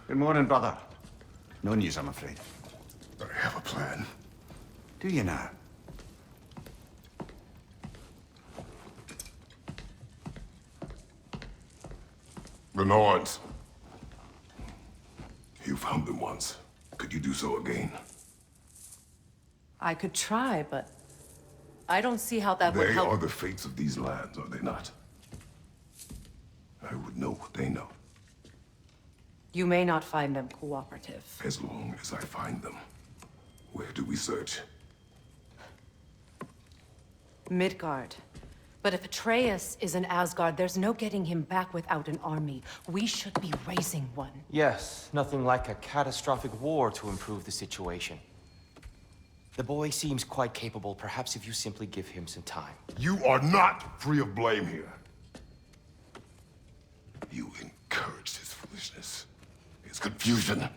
Good morning, brother. No news, I'm afraid. I have a plan. Do you now? The Norns. You found them once. Could you do so again? I could try, but I don't see how that would help. They are the fates of these lands, are they not? I would know what they know. You may not find them cooperative. As long as I find them. Where do we search? Midgard. But if Atreus is in Asgard, there's no getting him back without an army. We should be raising one. Yes, nothing like a catastrophic war to improve the situation. The boy seems quite capable. Perhaps if you simply give him some time. You are not free of blame here. You encouraged his foolishness, his confusion.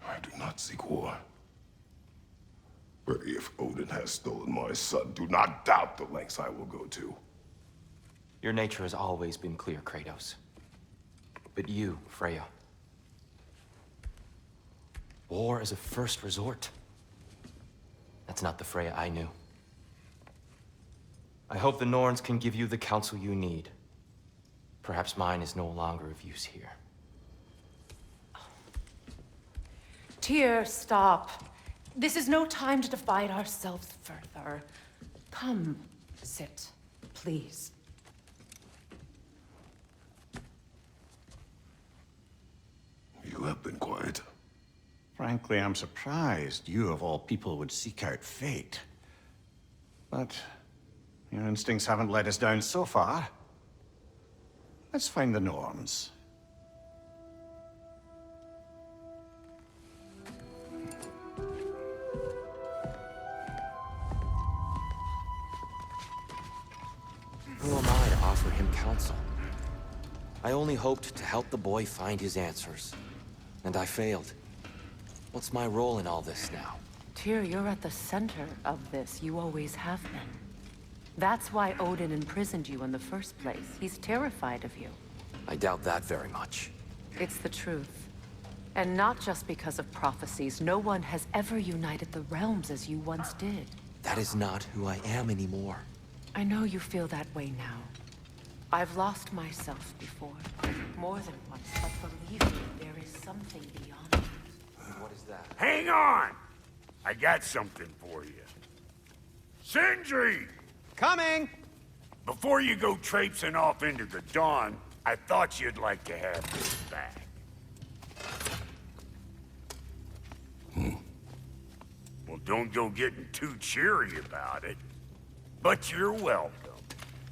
I do not seek war. But if Odin has stolen my son, do not doubt the lengths I will go to. Your nature has always been clear, Kratos. But you, Freya. War as a first resort. That's not the Freya I knew. I hope the Norns can give you the counsel you need. Perhaps mine is no longer of use here. Tyr, stop. This is no time to divide ourselves further. Come, sit, please. You have been quiet. Frankly, I'm surprised you of all people would seek out fate. But your instincts haven't let us down so far. Let's find the Norns. Who am I to offer him counsel? I only hoped to help the boy find his answers. And I failed. What's my role in all this now? Tyr, you're at the center of this. You always have been. That's why Odin imprisoned you in the first place. He's terrified of you. I doubt that very much. It's the truth. And not just because of prophecies. No one has ever united the realms as you once did. That is not who I am anymore. I know you feel that way now. I've lost myself before. More than once, but believe me, there is something beyond it. What is that? Hang on! I got something for you. Sindri! Coming! Before you go traipsing off into the dawn, I thought you'd like to have this back. Well, don't go getting too cheery about it. But you're welcome.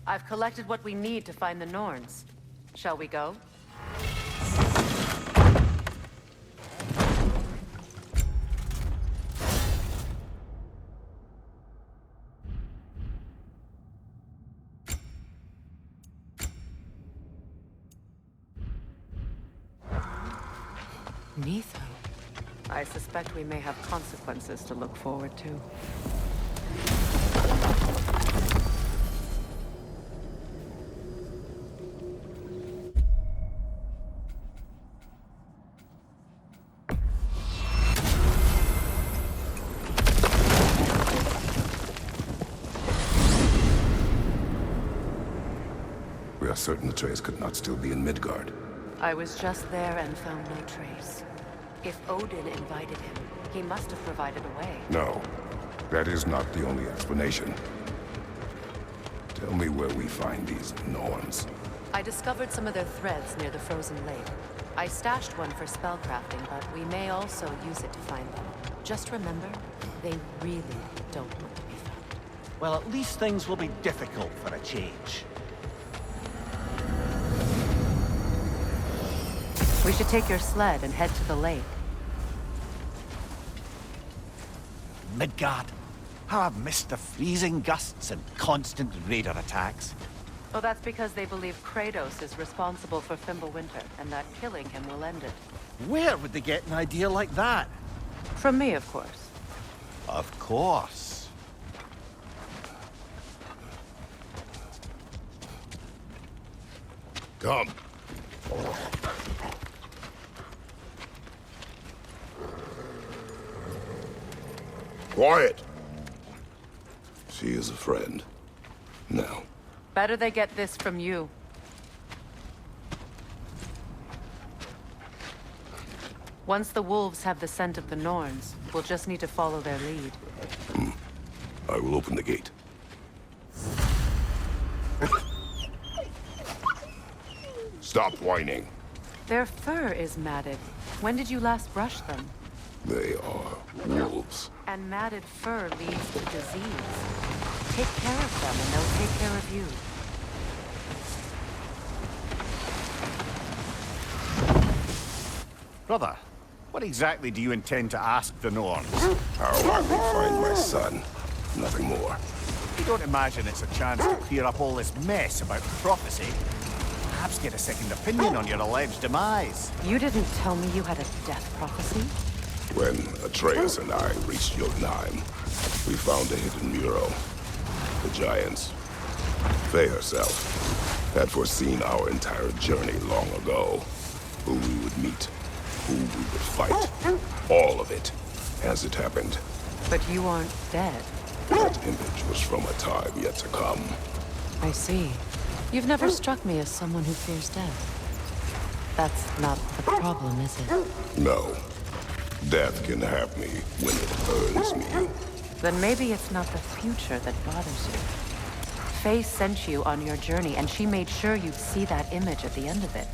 I've collected what we need to find the Norns. Shall we go? Neither. I suspect we may have consequences to look forward to. We are certain Atreus could not still be in Midgard. I was just there and found no trace. If Odin invited him, he must have provided a way. No, that is not the only explanation. Tell me where we find these Norns. I discovered some of their threads near the frozen lake. I stashed one for spellcrafting, but we may also use it to find them. Just remember, they really don't want to be found. Well, at least things will be difficult for a change. We should take your sled and head to the lake. Midgard. How I've missed the freezing gusts and constant raider attacks. Well, that's because they believe Kratos is responsible for Fimbulwinter, and that killing him will end it. Where would they get an idea like that? From me, of course. Of course. Come. Quiet! She is a friend. Now, Better they get this from you. Once the wolves have the scent of the Norns, we'll just need to follow their lead. I will open the gate. Stop whining. Their fur is matted. When did you last brush them? They are wolves. And matted fur leads to disease. Take care of them and they'll take care of you. Brother, what exactly do you intend to ask the Norns? How I will find my son. Nothing more. You don't imagine it's a chance to clear up all this mess about prophecy? Perhaps get a second opinion on your alleged demise. You didn't tell me you had a death prophecy? When Atreus and I reached Jotunheim, we found a hidden mural. The Giants, Faye herself, had foreseen our entire journey long ago. Who we would meet, who we would fight. All of it, as it happened. But you aren't dead. That image was from a time yet to come. I see. You've never struck me as someone who fears death. That's not the problem, is it? No. Death can have me when it earns me. Then maybe it's not the future that bothers you. Faye sent you on your journey, and she made sure you'd see that image at the end of it.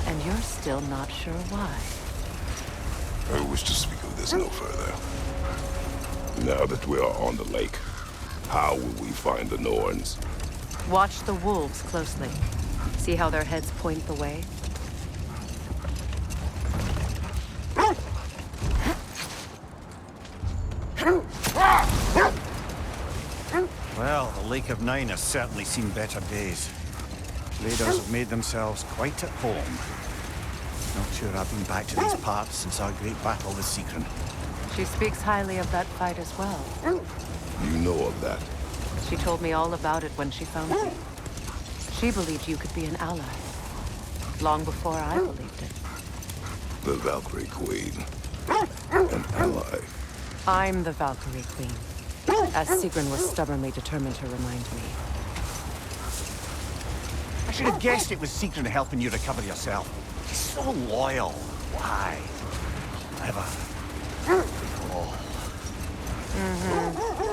And you're still not sure why. I wish to speak of this no further. Now that we are on the lake, how will we find the Norns? Watch the wolves closely. See how their heads point the way? Well, the Lake of Nine has certainly seen better days. Raiders have made themselves quite at home. Not sure I've been back to these parts since our great battle with Secret. She speaks highly of that fight as well. You know of that. She told me all about it when she found you. She believed you could be an ally. Long before I believed it. The Valkyrie Queen. An ally. I'm the Valkyrie Queen. As Sigrun was stubbornly determined to remind me. I should have guessed it was Secret helping you recover yourself. He's so loyal. Why? Clever.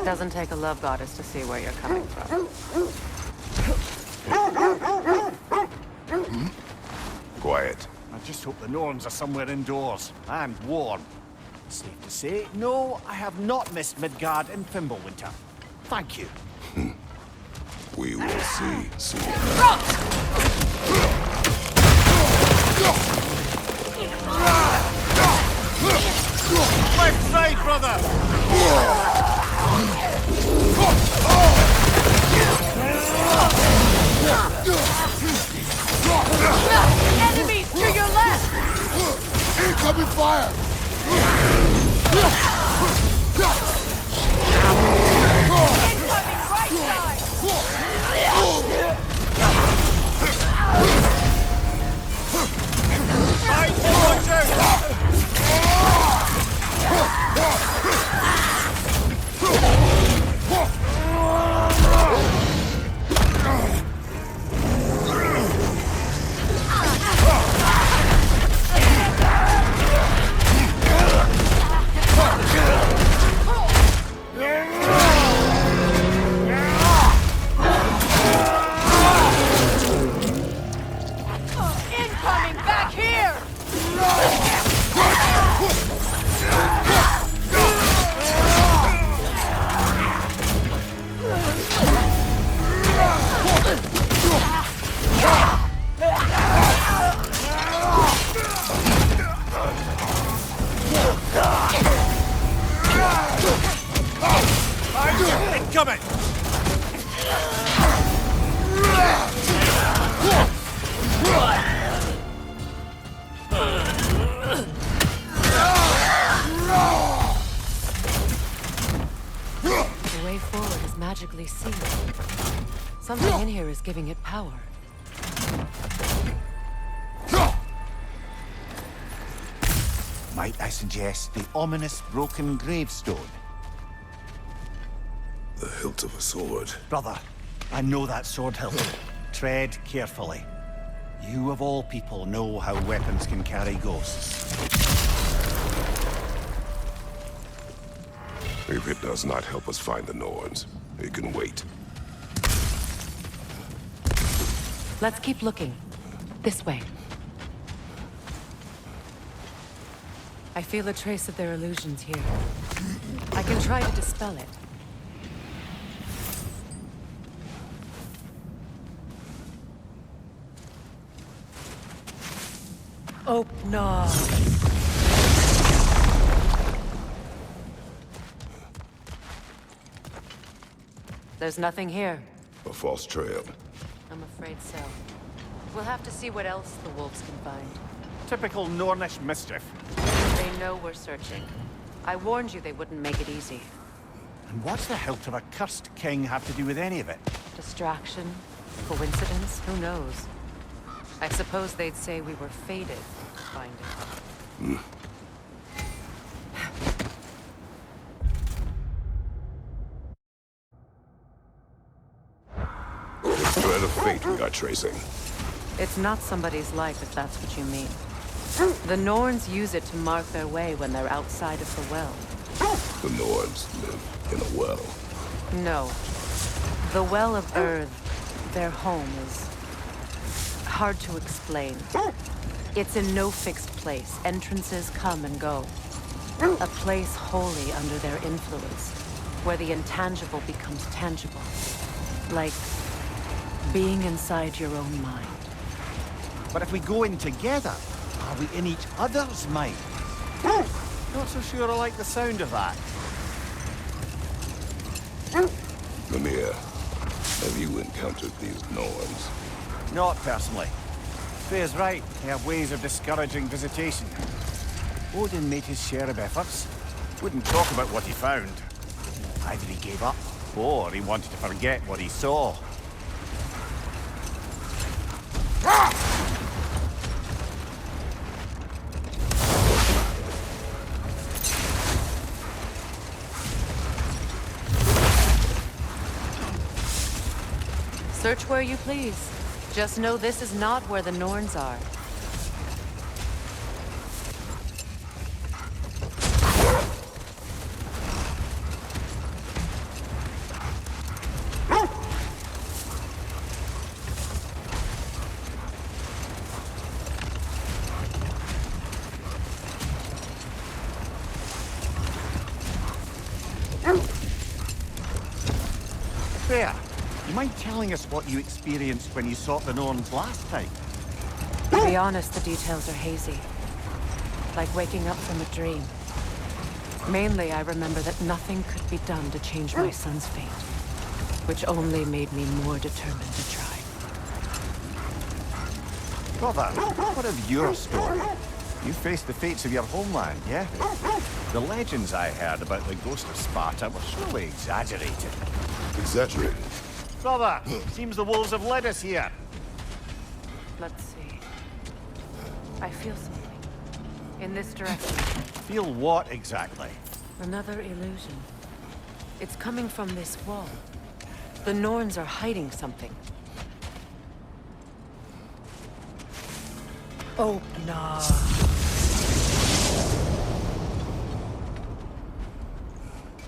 Doesn't take a love goddess to see where you're coming from. Quiet. I just hope the Norns are somewhere indoors and warm. Safe to say, no, I have not missed Midgard in Fimbulwinter. Thank you. We will see soon. Left side, brother! Enemies to your left! Incoming fire! Incoming right side! Incoming back here! Incoming! The way forward is magically sealed. Something in here is giving it power. Might I suggest the ominous broken gravestone? The hilt of a sword. Brother, I know that sword hilt. Tread carefully. You of all people know how weapons can carry ghosts. If it does not help us find the Norns, it can wait. Let's keep looking. This way. I feel a trace of their illusions here. I can try to dispel it. Oh, no. There's nothing here. A false trail. I'm afraid so. We'll have to see what else the wolves can find. Typical Nornish mischief. They know we're searching. I warned you they wouldn't make it easy. And what's the hilt of a cursed king have to do with any of it? Distraction? Coincidence? Who knows? I suppose they'd say we were fated to find it. It's thread of fate we are tracing. It's not somebody's life, if that's what you mean. The Norns use it to mark their way when they're outside of the well. The Norns live in a well. No. The Well of Earth, their home, is hard to explain. It's in no fixed place. Entrances come and go. A place wholly under their influence, where the intangible becomes tangible. Like being inside your own mind. But if we go in together, are we in each other's mind? Not so sure I like the sound of that. Mimir, have you encountered these Norns? Not personally. Freya's right. They have ways of discouraging visitation. Odin made his share of efforts. Wouldn't talk about what he found. Either he gave up, or he wanted to forget what he saw. Search where you please. Just know this is not where the Norns are. Freya, you mind telling us what you experienced when you sought the Norns last time? To be honest, the details are hazy. Like waking up from a dream. Mainly, I remember that nothing could be done to change my son's fate. Which only made me more determined to try. Brother, what of your story? You faced the fates of your homeland, yeah? The legends I heard about the ghost of Sparta were surely exaggerated. Exaggerated. Brother, seems the wolves have led us here. Let's see. I feel something. In this direction. Feel what exactly? Another illusion. It's coming from this wall. The Norns are hiding something. Oh, no.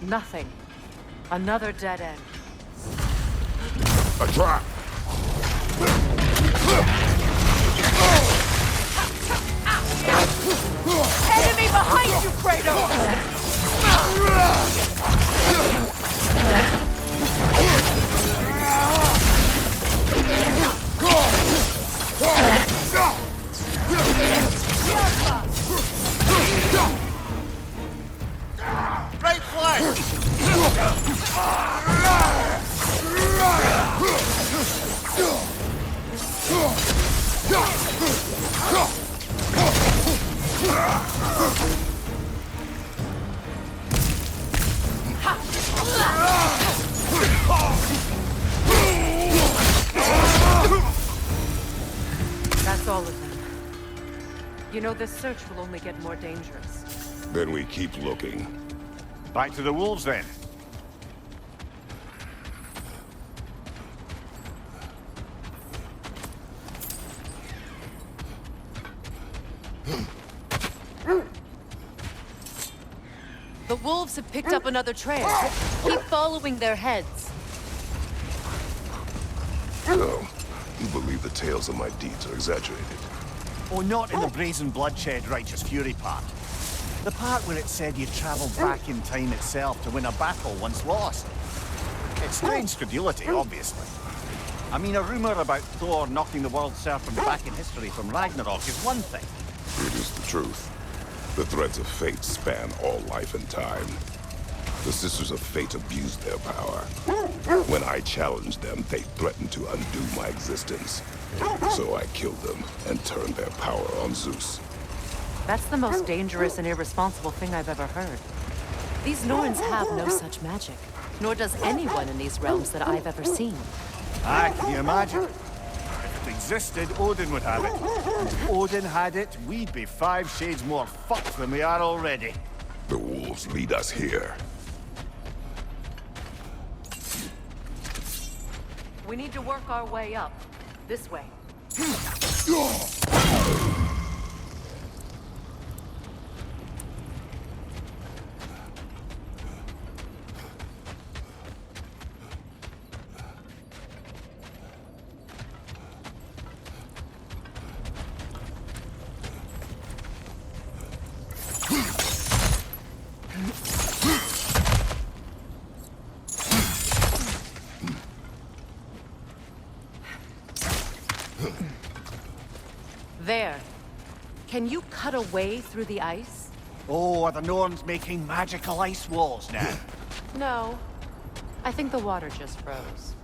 Nothing. Another dead end. A trap! Enemy behind you, Kratos! Right flank! That's all of them. You know, this search will only get more dangerous. Then we keep looking. Back to the wolves, then. The wolves have picked up another trail. Keep following their heads. So, you believe the tales of my deeds are exaggerated? Oh, not in the brazen bloodshed righteous fury part. The part where it said you travelled back in time itself to win a battle once lost. It's strange credulity, obviously. I mean, a rumour about Thor knocking the world serpent back in history from Ragnarök is one thing. It is the truth. The threads of fate span all life and time. The Sisters of Fate abused their power. When I challenged them, they threatened to undo my existence. So I killed them and turned their power on Zeus. That's the most dangerous and irresponsible thing I've ever heard. These Norns have no such magic, nor does anyone in these realms that I've ever seen. Aye, can you imagine? If it existed, Odin would have it. And if Odin had it, we'd be 5 shades more fucked than we are already. The wolves lead us here. We need to work our way up. This way. There. Can you cut a way through the ice? Oh, are the Norns making magical ice walls now? No. I think the water just froze.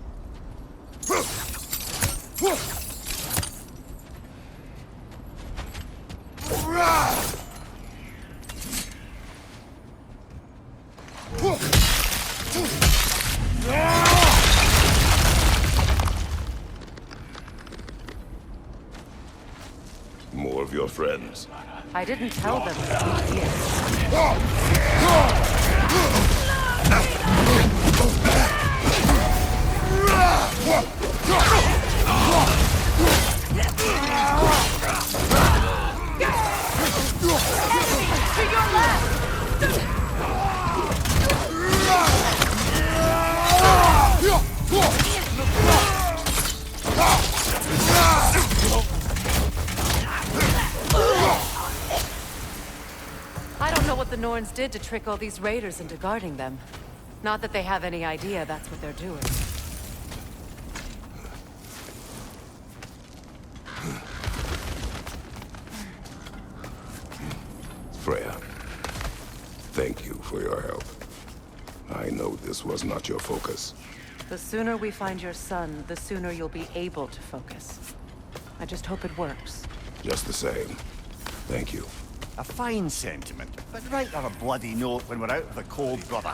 More of your friends. I didn't tell them that we did. To your left! I don't know what the Norns did to trick all these raiders into guarding them. Not that they have any idea that's what they're doing. Freya, thank you for your help. I know this was not your focus. The sooner we find your son, the sooner you'll be able to focus. I just hope it works. Just the same, thank you. A fine sentiment, but write on a bloody note when we're out of the cold, brother.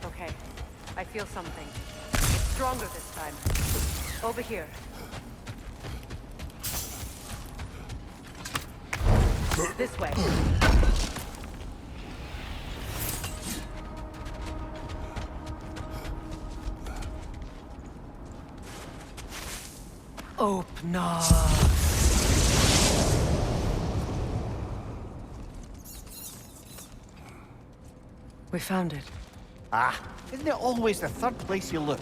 Okay, I feel something. It's stronger this time. Over here. This way. Open up. We found it. Ah, isn't it always the third place you look?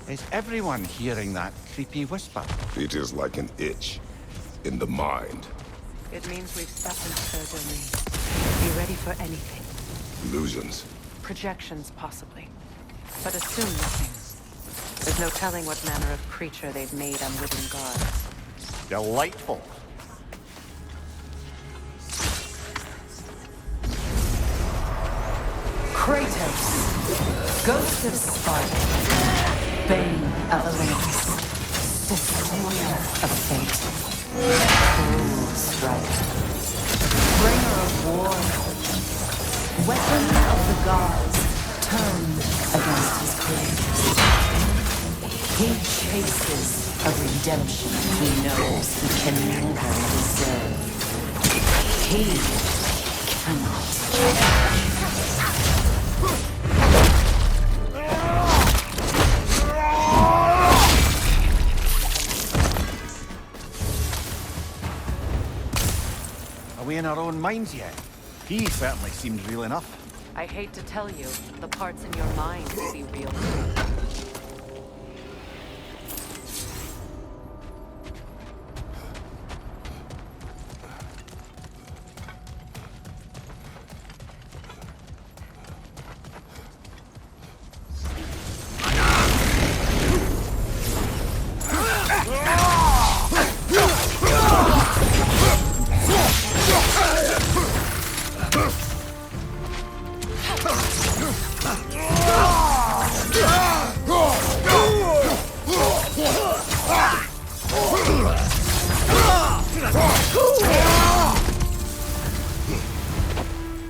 Is everyone hearing that creepy whisper? It is like an itch in the mind. It means we've stepped into their domain. Be ready for anything. Illusions. Projections, possibly. But assume nothing. There's no telling what manner of creature they've made unwitting gods. Delightful. Kratos, Ghost of Sparta, Bane of Olympus, Destroyer of Fate, Cruel Striker, Bringer of War, Weapon of the Gods, turned against his creators. He chases a redemption he knows he can never deserve. He cannot change. Are we in our own minds yet? He certainly seems real enough. I hate to tell you, the parts in your mind may be real.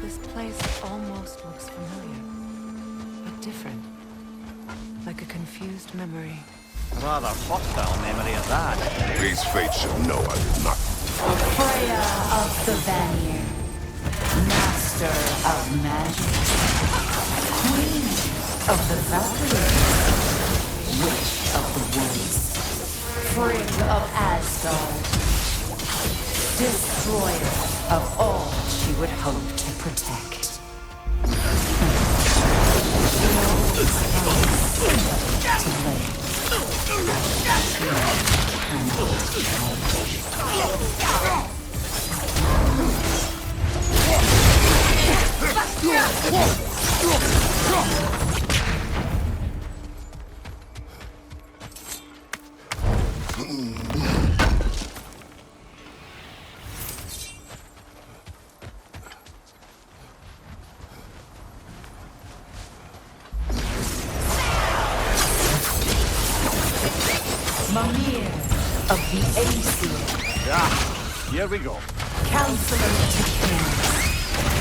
This place almost looks familiar, but different. Like a confused memory. A rather hostile memory of that. These fates should know I did not. Freya of the Vanir, Master of Magic, Queen of the Valkyries, Witch of the Woods, Frigg of Asgard, Destroyer of all she would hope to protect. She always finds to live. Mimir of the Aesir, Ah, here we go. Counselor to Kings,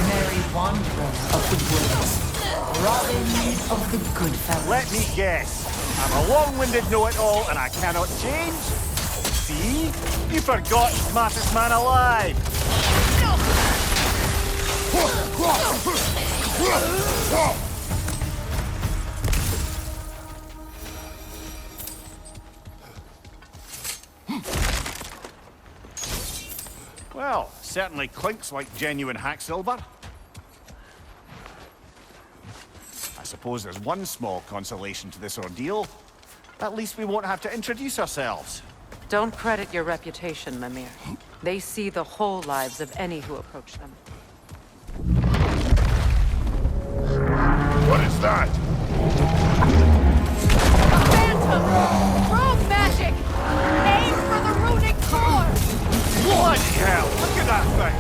Merry Wanderer of the Woods, Robin of the Goodfellas. Let me guess. I'm a long-winded know-it-all and I cannot change? See? You forgot smartest man alive. Well, certainly clinks like genuine hack silver. I suppose there's one small consolation to this ordeal. At least we won't have to introduce ourselves. Don't credit your reputation, Mimir. They see the whole lives of any who approach them. What is that? Phantom! Rogue magic! Aim for the runic core! Bloody hell! Look at that thing!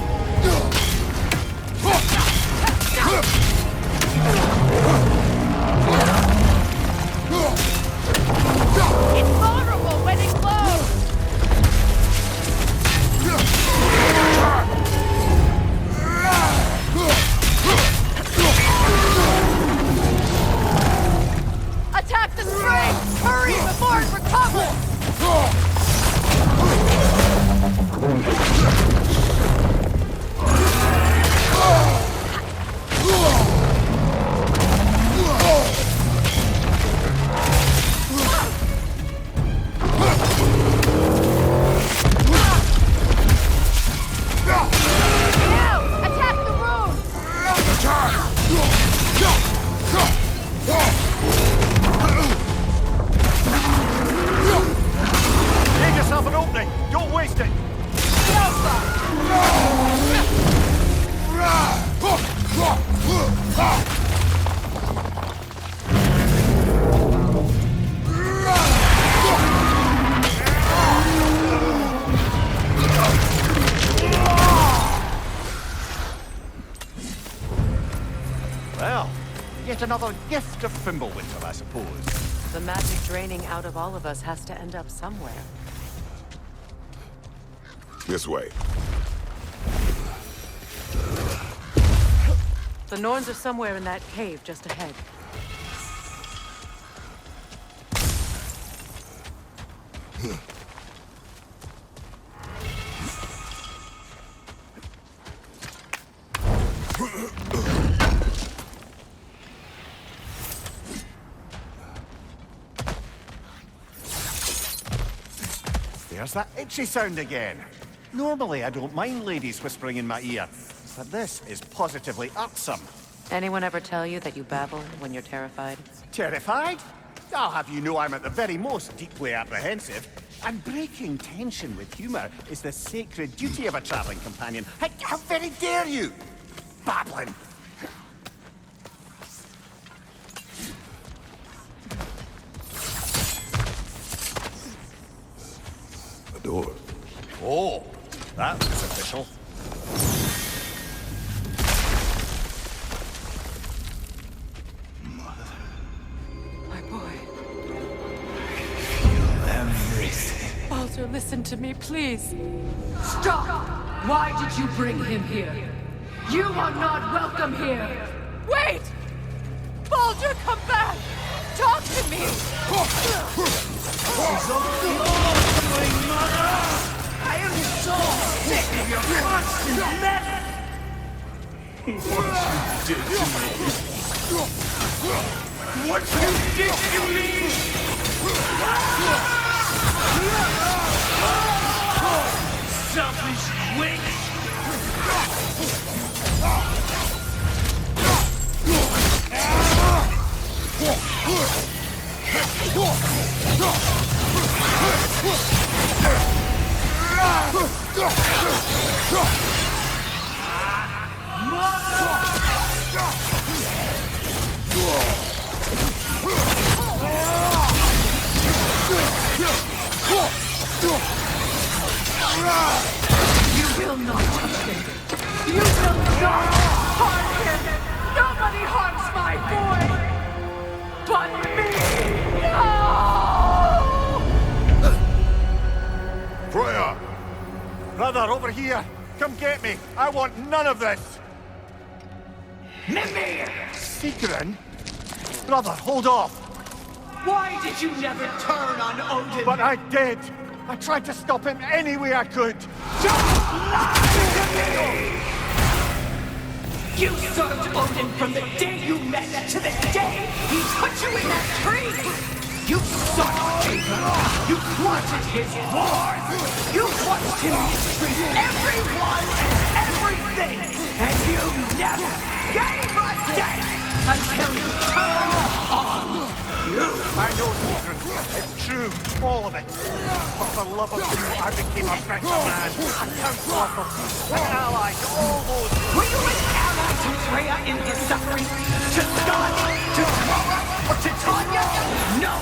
It's vulnerable when it glows! Attack the string! Hurry before it recovers! another gift of Fimbulwinter, I suppose. The magic draining out of all of us has to end up somewhere. This way. The Norns are somewhere in that cave just ahead. There's that itchy sound again. Normally, I don't mind ladies whispering in my ear, but this is positively irksome. Anyone ever tell you that you babble when you're terrified? Terrified? I'll have you know I'm at the very most deeply apprehensive. And breaking tension with humor is the sacred duty of a traveling companion. How very dare you! Babbling! A door. Oh, that was official. My boy. Everything. Baldur, listen to me, please. Stop! Why did you bring him here? You are not welcome here! Wait! Baldur, come back! Talk to me! I am so sick of your constant mess! What you did to me! Selfish witch! You will not touch him! You will not harm him! Nobody harms my boy! But me! No! Freya! Brother, over here! Come get me! I want none of this! Mimir! Sigrun? Brother, hold off! Why did you never turn on Odin? But I did! I tried to stop him any way I could! You served Odin from the day you met to the day he put you in that tree! You sought Odin! You wanted his wars! You wanted him to mistreat everyone and everything! And you never gave a damn until you turned on you! I know, Sigrun. It's true. All of it. But for love of you, I became a better man. A counselor for peace. An ally to all those... Were you an ally to Freya in her suffering? To Scott? To Laura? Or to Tanya? No!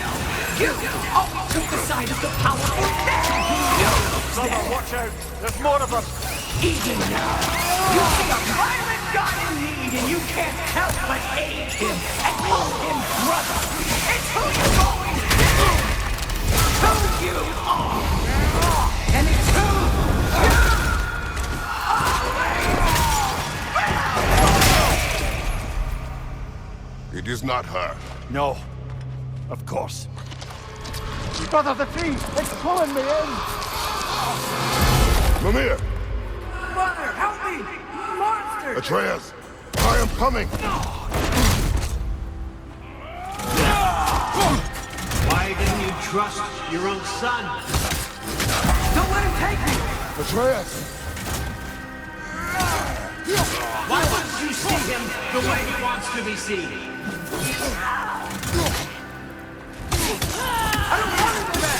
You always took the side of the powerful. Then you Brother, watch out. There's more of them. easy now. You see a violent god in need and you can't help but hate him and call him brother. It's who you've always been. Who you are. And it's who you It is not her. No. Of course. Brother, the tree! It's pulling me in! Mimir! Mother, help me! Monster! Atreus! I am coming! Why didn't you trust your own son? Don't let him take me! Atreus! Why wouldn't you see him the way he wants to be seen? I don't want him back!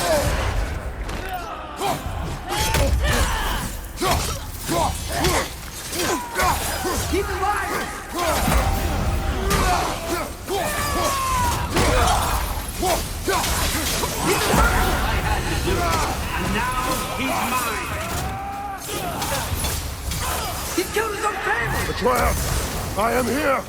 Keep him alive! I had to do it. And now he's mine. He killed his own family! Atreus! I am here!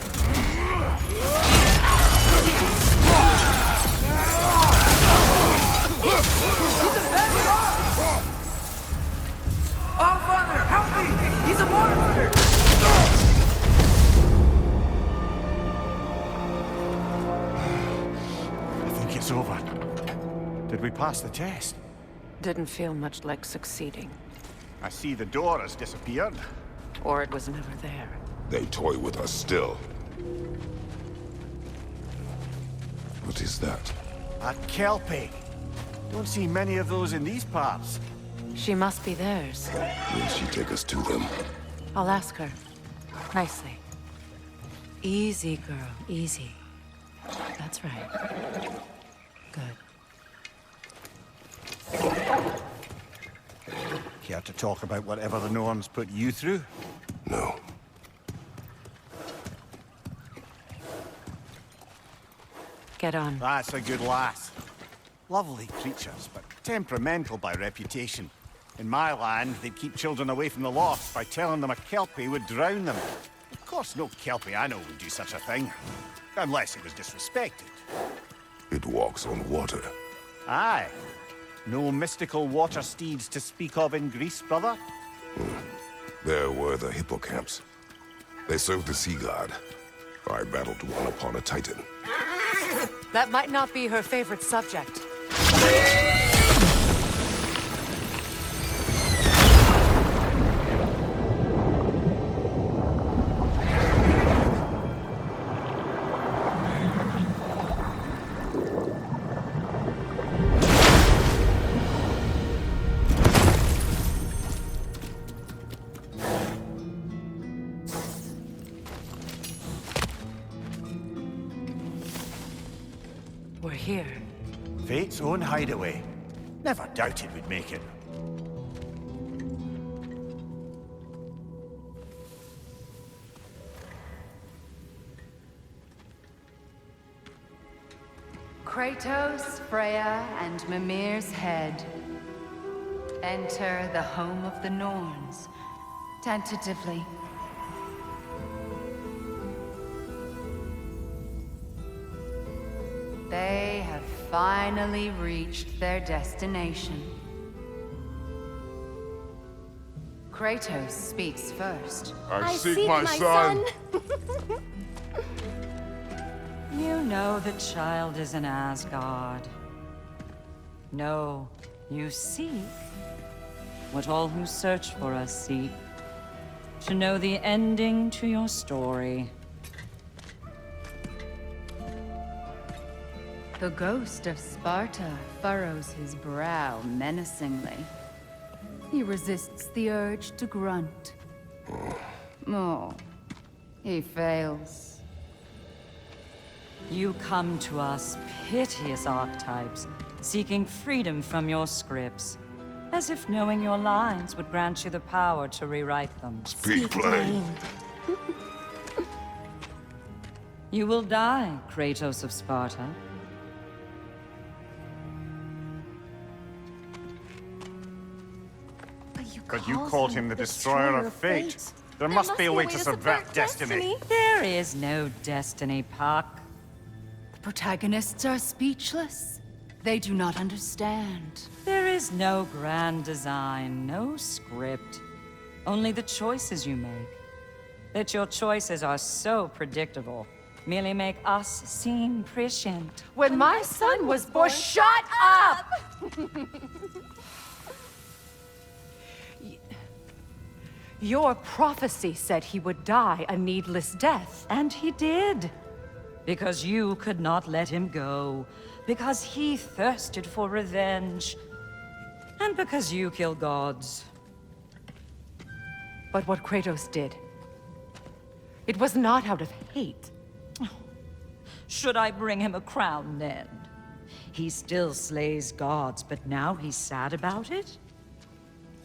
Did we pass the test? Didn't feel much like succeeding. I see the door has disappeared. Or it was never there. They toy with us still. What is that? A Kelpie. Don't see many of those in these parts. She must be theirs. Will she take us to them? I'll ask her. Nicely. Easy, girl. Easy. That's right. Good. Care to talk about whatever the Norns put you through? No. Get on. That's a good lass. Lovely creatures, but temperamental by reputation. In my land, they'd keep children away from the lost by telling them a Kelpie would drown them. Of course, no Kelpie I know would do such a thing. Unless it was disrespected. It walks on water. Aye. No mystical water steeds to speak of in Greece, brother? There were the hippocamps. They served the sea god. I battled one upon a titan. That might not be her favorite subject. We're here. Fate's own hideaway. Never doubted we'd make it. Kratos, Freya, and Mimir's head. Enter the home of the Norns. Tentatively. They have finally reached their destination. Kratos speaks first. I seek my son. You know the child is in Asgard. No, you seek what all who search for us seek. To know the ending to your story. The ghost of Sparta furrows his brow menacingly. He resists the urge to grunt. Oh, he fails. You come to us, piteous archetypes, seeking freedom from your scripts. As if knowing your lines would grant you the power to rewrite them. Speak plain. You will die, Kratos of Sparta. But you called him the destroyer of fate. There must be a way to subvert destiny. There is no destiny, Puck. The protagonists are speechless. They do not understand. There is no grand design, no script. Only the choices you make. That your choices are so predictable, merely make us seem prescient. When my son was born, shut up! Your prophecy said he would die a needless death. And he did. Because you could not let him go. Because he thirsted for revenge. And because you kill gods. But what Kratos did, it was not out of hate. Should I bring him a crown then? He still slays gods, but now he's sad about it?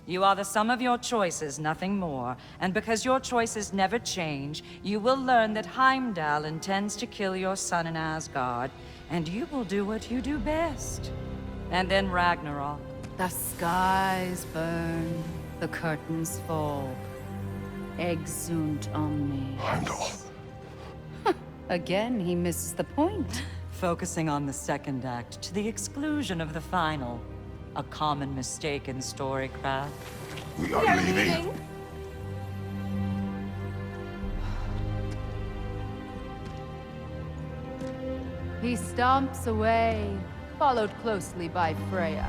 You are the sum of your choices, nothing more. And because your choices never change, you will learn that Heimdall intends to kill your son in Asgard, and you will do what you do best. And then Ragnarok. The skies burn, the curtains fall. Exunt omnes. Heimdall. Again, he misses the point. Focusing on the second act to the exclusion of the final. A common mistake in storycraft. We are leaving. He stomps away, followed closely by Freya.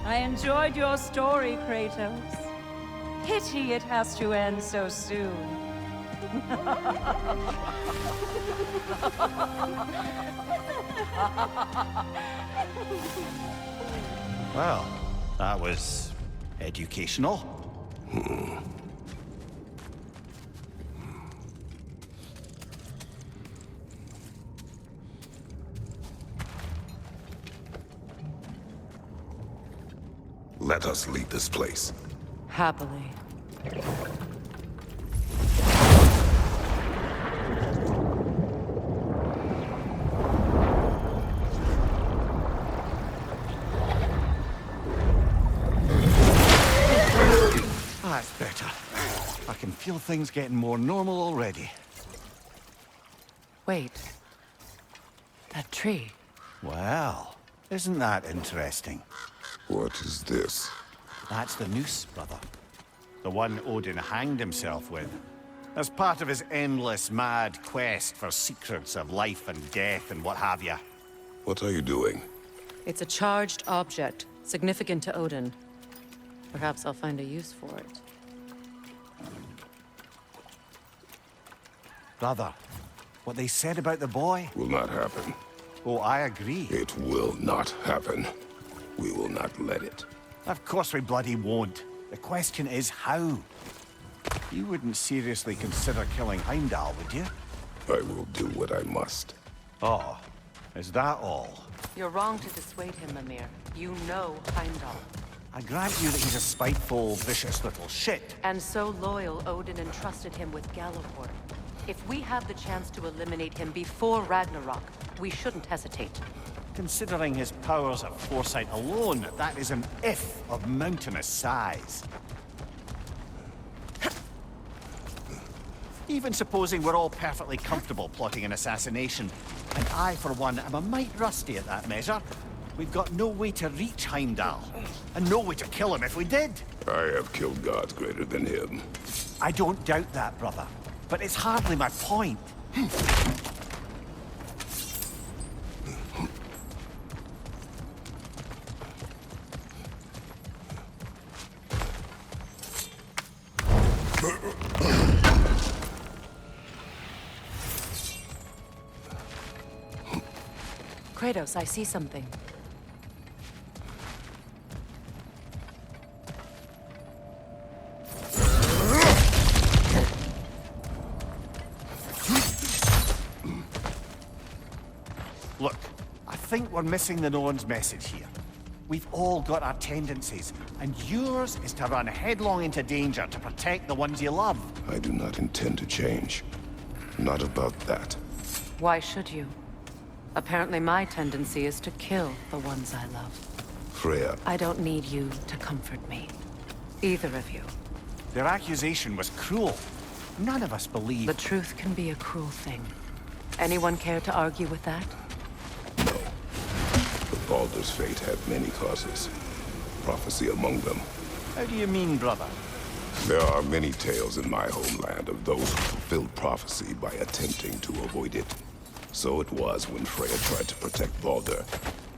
I enjoyed your story, Kratos. Pity it has to end so soon. Well, that was educational. Let us leave this place. Happily. That's better. I can feel things getting more normal already. Wait. That tree. Well, isn't that interesting? What is this? That's the noose, brother. The one Odin hanged himself with. As part of his endless, mad quest for secrets of life and death and what have you. What are you doing? It's a charged object, significant to Odin. Perhaps I'll find a use for it. Brother, what they said about the boy? Will not happen. Oh, I agree. It will not happen. We will not let it. Of course we bloody won't. The question is how. You wouldn't seriously consider killing Heimdall, would you? I will do what I must. Oh, is that all? You're wrong to dissuade him, Mimir. You know Heimdall. I grant you that he's a spiteful, vicious little shit. And so loyal, Odin entrusted him with Gjallarhorn. If we have the chance to eliminate him before Ragnarok, we shouldn't hesitate. Considering his powers of foresight alone, that is an if of mountainous size. Even supposing we're all perfectly comfortable plotting an assassination, and I, for one, am a mite rusty at that measure, we've got no way to reach Heimdall, and no way to kill him if we did. I have killed gods greater than him. I don't doubt that, brother, but it's hardly my point. Kratos, I see something. Look, I think we're missing the Norns' message here. We've all got our tendencies, and yours is to run headlong into danger to protect the ones you love. I do not intend to change. Not about that. Why should you? Apparently my tendency is to kill the ones I love. Freya, I don't need you to comfort me. Either of you. Their accusation was cruel. None of us believe... The truth can be a cruel thing. Anyone care to argue with that? no. But Baldur's fate had many causes. Prophecy among them. How do you mean, brother? There are many tales in my homeland of those who fulfilled prophecy by attempting to avoid it. So it was when Freya tried to protect Baldur,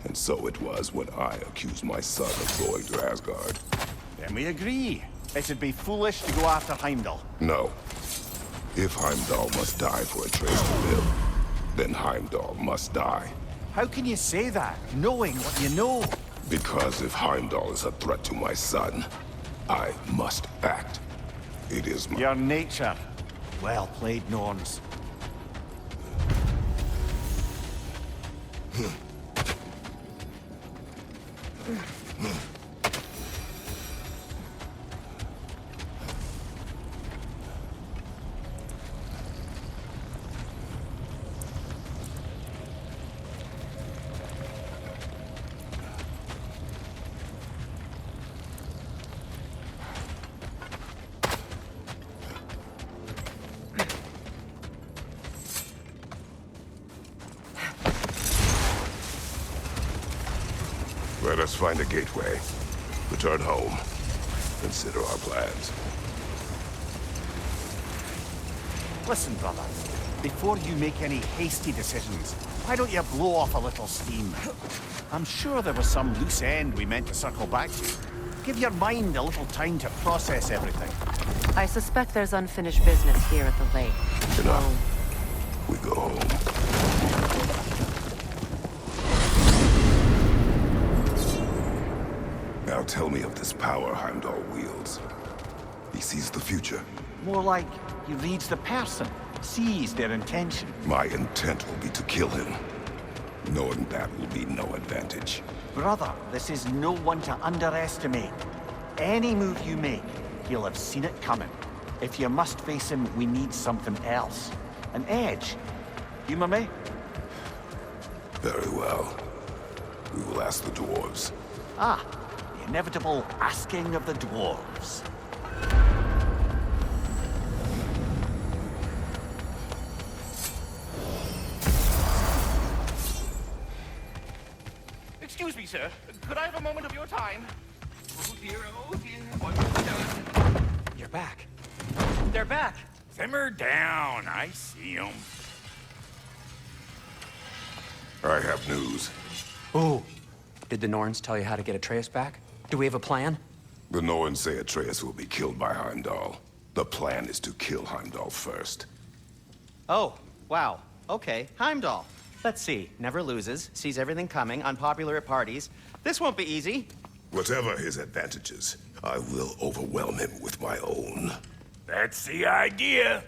and so it was when I accused my son of going to Asgard. Then we agree. It'd be foolish to go after Heimdall. No. If Heimdall must die for Atreus to live, then Heimdall must die. How can you say that, knowing what you know? Because if Heimdall is a threat to my son, I must act. It is my... Your nature. Well played, Norns. Let us find a gateway. Return home. Consider our plans. Listen, brother. Before you make any hasty decisions, Why don't you blow off a little steam? I'm sure there was some loose end we meant to circle back to. Give your mind a little time to process everything. I suspect there's unfinished business here at the lake. Enough. We go home. Now tell me of this power Heimdall wields. He sees the future. More like he reads the person, sees their intention. My intent will be to kill him. Knowing that will be no advantage. Brother, this is no one to underestimate. Any move you make, he'll have seen it coming. If you must face him, we need something else. An edge. Humor me? Very well. We will ask the dwarves. Ah, the inevitable asking of the dwarves. Excuse me, sir. Could I have a moment of your time? Oh dear, what have you done? You're back. They're back. Simmer down. I see them. I have news. Oh. Did the Norns tell you how to get Atreus back? Do we have a plan? The Norns say Atreus will be killed by Heimdall. The plan is to kill Heimdall first. Oh, wow. Okay, Heimdall. Let's see. Never loses, sees everything coming, unpopular at parties. This won't be easy. Whatever his advantages, I will overwhelm him with my own. That's the idea.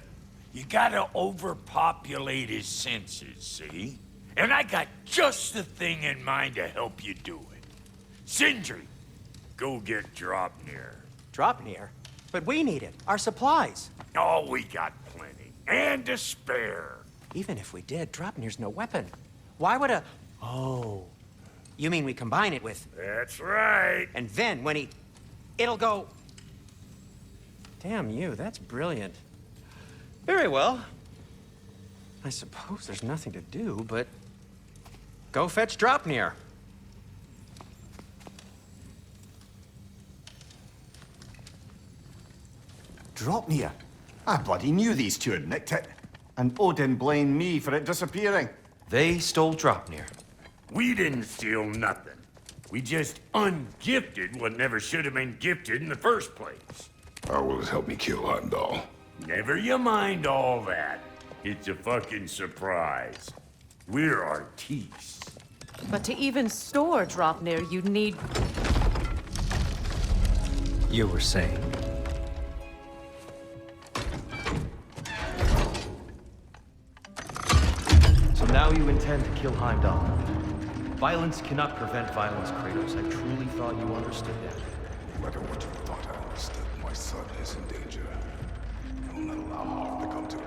You gotta overpopulate his senses, see? And I got just the thing in mind to help you do it. Sindri, go get Draupnir. Draupnir? But we need it. Our supplies. Oh, we got plenty. And to spare. Even if we did, Draupnir's no weapon. Why would a... Oh. You mean we combine it with... That's right. And then when he... It'll go... Damn you, that's brilliant. Very well. I suppose there's nothing to do, but... Go fetch Draupnir. Draupnir? I bloody knew these two had nicked it. And Odin blamed me for it disappearing. They stole Draupnir. We didn't steal nothing. We just ungifted what never should have been gifted in the first place. How will it help me kill Heimdall? Never you mind all that. It's a fucking surprise. We're artistes. But to even store Draupnir, you'd need... You were saying? So now you intend to kill Heimdall. Violence cannot prevent violence, Kratos. I truly thought you understood that. No matter what you thought I understood, my son is in danger. I will not allow harm to come to him.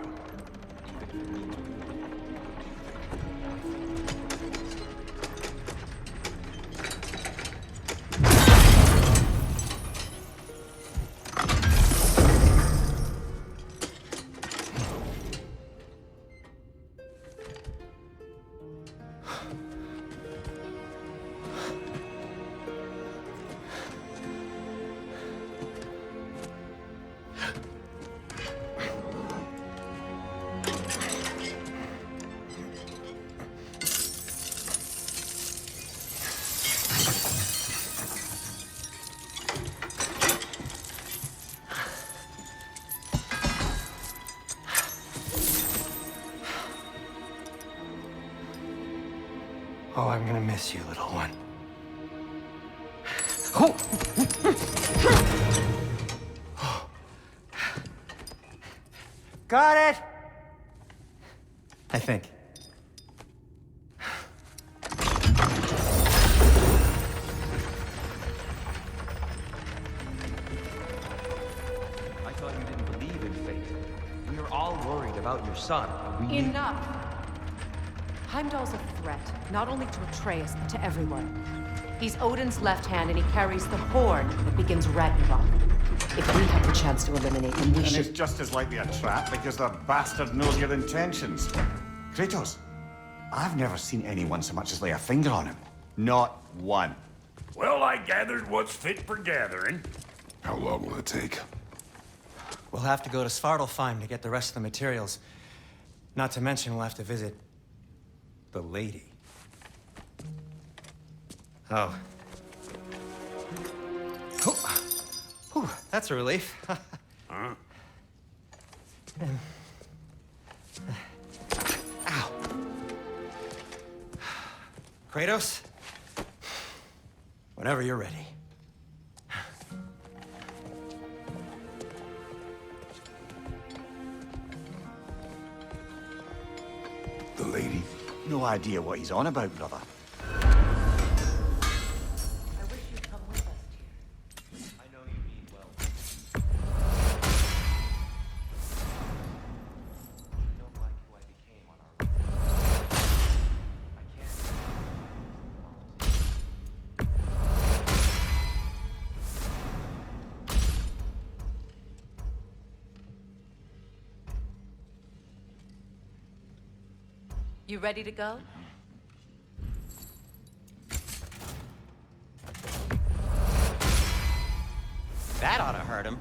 Oh, I'm gonna miss you, little one. Oh! Got it! I think. I thought you didn't believe in fate. We are all worried about your son. We need... Enough! Heimdall's a threat, not only to Atreus, but to everyone. He's Odin's left hand, and he carries the horn that begins Ragnarok. If we have the chance to eliminate him, we And should... it's just as likely a trap because the bastard knows your intentions. Kratos, I've never seen anyone so much as lay a finger on him. Not one. Well, I gathered what's fit for gathering. How long will it take? We'll have to go to Svartalfheim to get the rest of the materials. Not to mention we'll have to visit The lady. Oh. Whew, that's a relief. Huh? Ow. Kratos? Whenever you're ready. The lady? No idea what he's on about, brother. You ready to go? That ought to hurt him.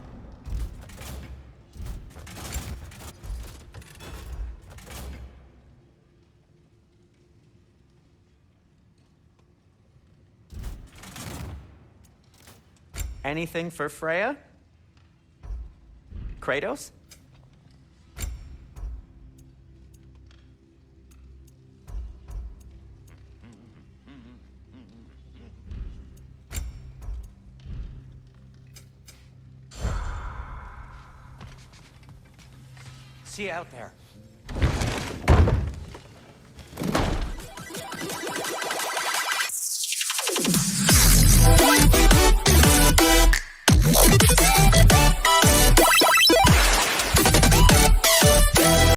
Anything for Freya? Kratos? See you out there.